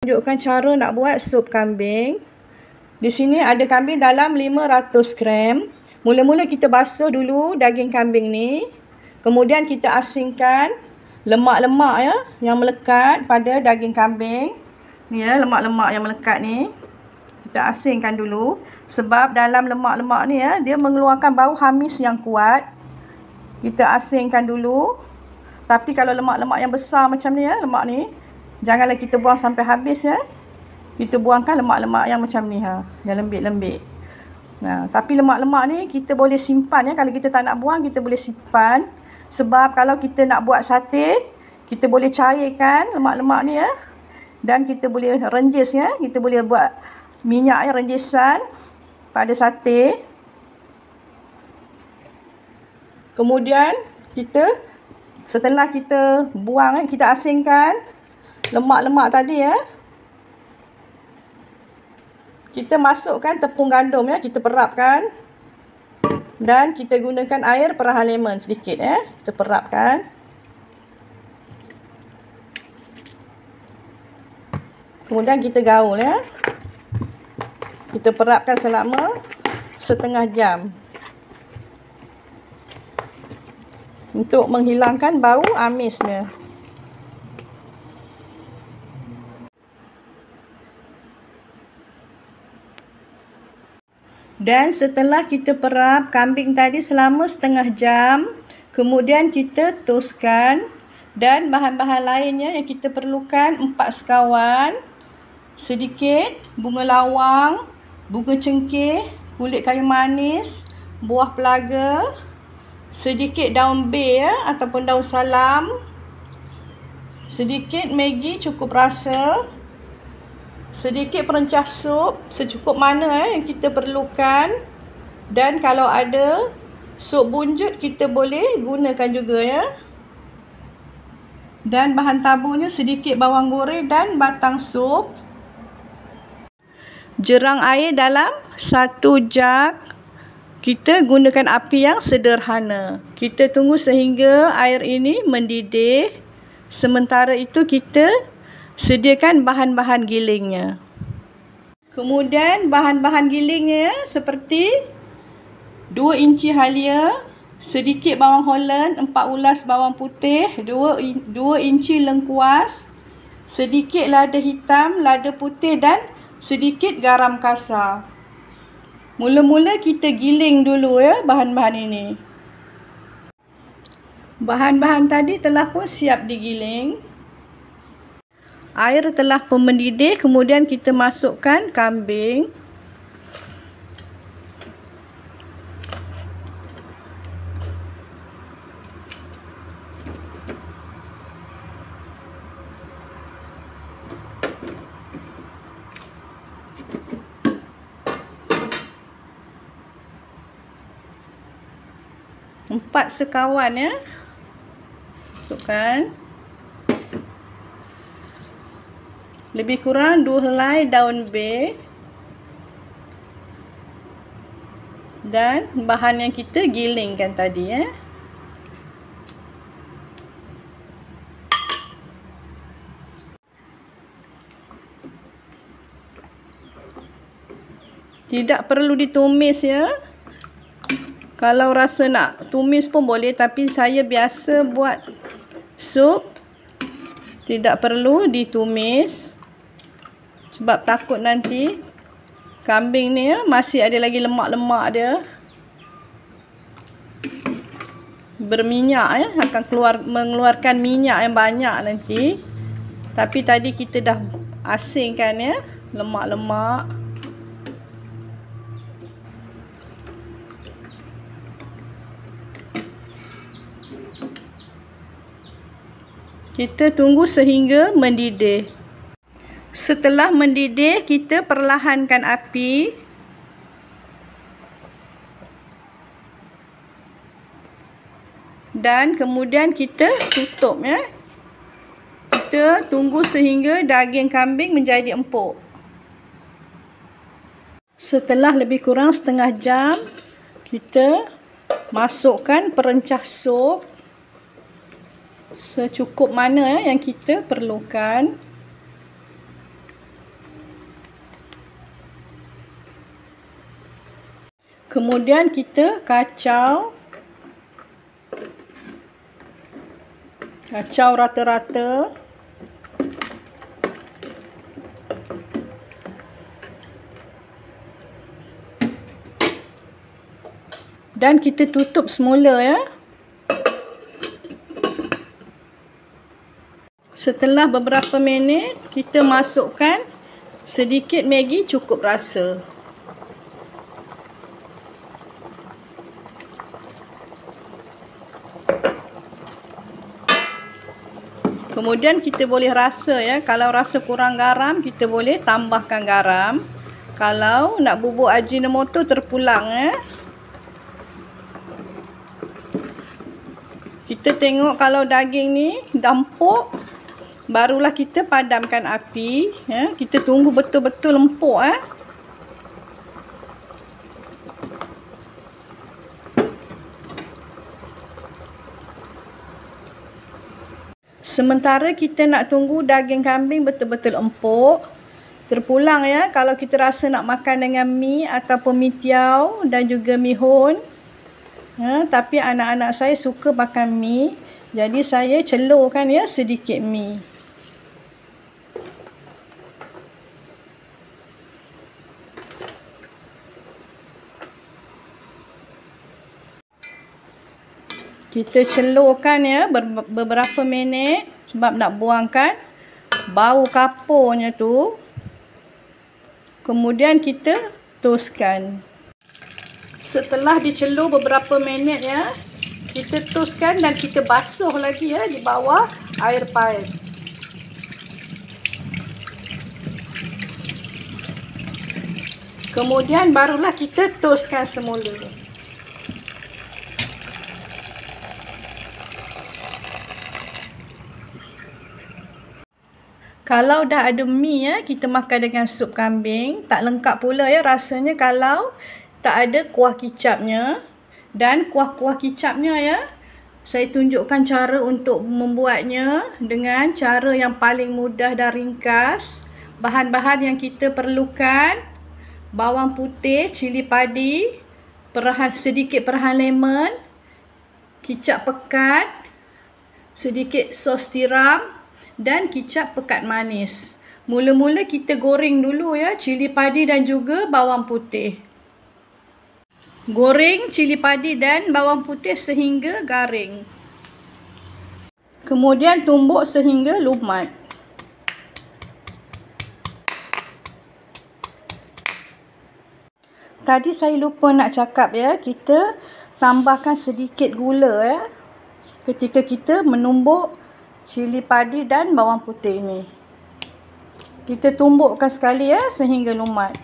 Tunjukkan cara nak buat sup kambing. Di sini ada kambing dalam 500 gram. Mula-mula kita basuh dulu daging kambing ni. Kemudian kita asingkan lemak-lemak ya yang melekat pada daging kambing. Ni ya, lemak-lemak yang melekat ni. Kita asingkan dulu sebab dalam lemak-lemak ni ya, dia mengeluarkan bau hamis yang kuat. Kita asingkan dulu. Tapi kalau lemak-lemak yang besar macam ni ya, lemak ni, janganlah kita buang sampai habis ya. Kita buangkan lemak-lemak yang macam ni ha, yang lembik-lembik. Nah, tapi lemak-lemak ni kita boleh simpan ya. Kalau kita tak nak buang, kita boleh simpan. Sebab kalau kita nak buat sate, kita boleh cairkan lemak-lemak ni ya. Dan kita boleh renjis ya. Kita boleh buat minyak ya, renjisan pada sate. Kemudian kita setelah kita buang, kita asingkan lemak-lemak tadi ya. Kita masukkan tepung gandum ya, kita perapkan. Dan kita gunakan air perahan lemon sedikit ya. Kita perapkan. Kemudian kita gaul ya. Kita perapkan selama setengah jam. Untuk menghilangkan bau amisnya. Dan setelah kita perap kambing tadi selama setengah jam, kemudian kita toskan. Dan bahan-bahan lainnya yang kita perlukan 4 sekawan, sedikit bunga lawang, bunga cengkeh, kulit kayu manis, buah pelaga, sedikit daun bay ya, ataupun daun salam, sedikit Maggi cukup rasa, sedikit perencah sup secukup mana yang kita perlukan. Dan kalau ada sup bunjut kita boleh gunakan juga ya. Dan bahan taburnya sedikit bawang goreng dan batang sup. Jerang air dalam 1 jug. Kita gunakan api yang sederhana. Kita tunggu sehingga air ini mendidih. Sementara itu kita sediakan bahan-bahan gilingnya. Kemudian bahan-bahan gilingnya seperti 2 inci halia, sedikit bawang Holland, 4 ulas bawang putih, 2 inci lengkuas, sedikit lada hitam, lada putih dan sedikit garam kasar. Mula-mula kita giling dulu ya bahan-bahan ini. Bahan-bahan tadi telah pun siap digiling. Air telah pun mendidih, kemudian kita masukkan kambing. Empat sekawan ya. Masukkan. Lebih kurang 2 helai daun bay. Dan bahan yang kita gilingkan tadi ya. Tidak perlu ditumis ya. Kalau rasa nak tumis pun boleh, tapi saya biasa buat sup tidak perlu ditumis. Sebab takut nanti kambing ni ya, masih ada lagi lemak-lemak dia. Berminyak ya, akan mengeluarkan minyak yang banyak nanti. Tapi tadi kita dah asingkan ya lemak-lemak. Kita tunggu sehingga mendidih. Setelah mendidih, kita perlahankan api. Dan kemudian kita tutup ya. Kita tunggu sehingga daging kambing menjadi empuk. Setelah lebih kurang setengah jam, kita masukkan perencah sup secukup mana yang kita perlukan. Kemudian kita kacau rata-rata. Dan kita tutup semula ya. Setelah beberapa minit, kita masukkan sedikit Maggi cukup rasa. Kemudian kita boleh rasa ya. Kalau rasa kurang garam, kita boleh tambahkan garam. Kalau nak bubur Ajinomoto terpulang ya. Kita tengok kalau daging ni dah empuk, barulah kita padamkan api ya. Kita tunggu betul-betul empuk ya. Sementara kita nak tunggu daging kambing betul-betul empuk, terpulang ya. Kalau kita rasa nak makan dengan mi ataupun mi tiaw dan juga mi hon. Tapi anak-anak saya suka makan mi, jadi saya celurkan ya sedikit mi. Kita celurkan ya beberapa minit sebab nak buangkan bau kapurnya tu. Kemudian kita toskan. Setelah dicelur beberapa minit ya, kita toskan dan kita basuh lagi ya di bawah air pair. Kemudian barulah kita toskan semula. Kalau dah ada mi ya, kita makan dengan sup kambing. Tak lengkap pula ya rasanya kalau tak ada kuah kicapnya. Dan kuah-kuah kicapnya ya, saya tunjukkan cara untuk membuatnya dengan cara yang paling mudah dan ringkas. Bahan-bahan yang kita perlukan: bawang putih, cili padi, sedikit perahan lemon, kicap pekat, sedikit sos tiram dan kicap pekat manis. Mula-mula kita goreng dulu ya cili padi dan juga bawang putih. Goreng cili padi dan bawang putih sehingga garing. Kemudian tumbuk sehingga lumat. Tadi saya lupa nak cakap ya, kita tambahkan sedikit gula ya ketika kita menumbuk cili padi dan bawang putih ni. Kita tumbukkan sekali ya sehingga lumat.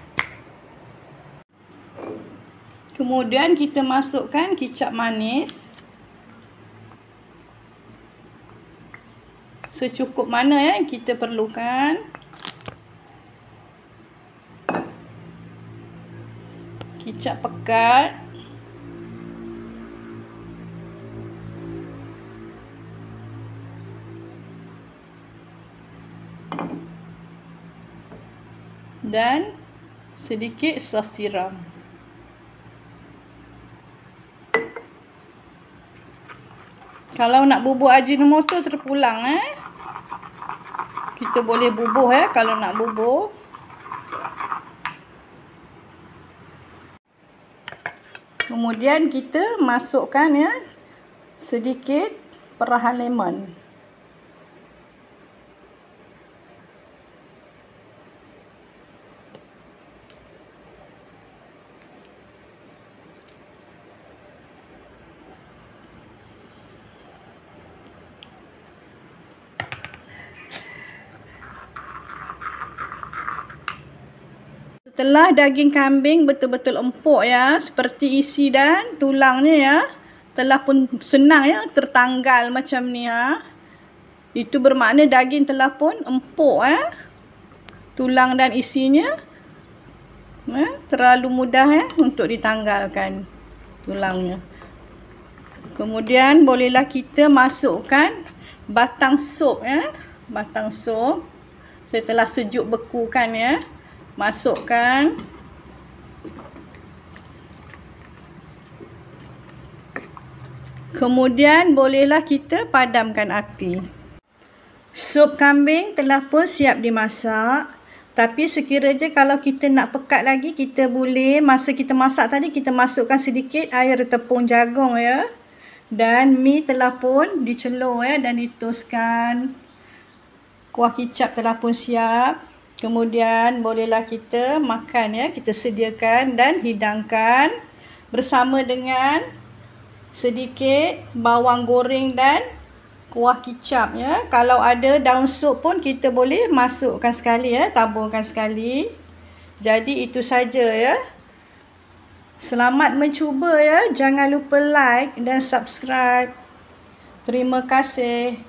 Kemudian kita masukkan kicap manis. Secukup mana ya yang kita perlukan. Kicap pekat. Dan sedikit sos tiram. Kalau nak bubur Ajinomoto terpulang kita boleh bubuh kalau nak bubur. Kemudian kita masukkan sedikit perahan lemon. Setelah daging kambing betul-betul empuk ya, seperti isi dan tulangnya ya, telah pun senang ya tertanggal macam ni ya. Itu bermakna daging telah pun empuk ya. Tulang dan isinya terlalu mudah untuk ditanggalkan tulangnya. Kemudian bolehlah kita masukkan batang sup ya. Batang sup saya telah sejuk bekukan ya. Masukkan. Kemudian bolehlah kita padamkan api. Sup kambing telah pun siap dimasak. Tapi sekiranya kalau kita nak pekat lagi, kita boleh masa kita masak tadi kita masukkan sedikit air tepung jagung ya. Dan mi telah pun dicelur ya dan ditoskan. Kuah kicap telah pun siap. Kemudian bolehlah kita makan ya. Kita sediakan dan hidangkan bersama dengan sedikit bawang goreng dan kuah kicap ya. Kalau ada daun sup pun kita boleh masukkan sekali ya, taburkan sekali. Jadi itu saja ya. Selamat mencuba ya. Jangan lupa like dan subscribe. Terima kasih.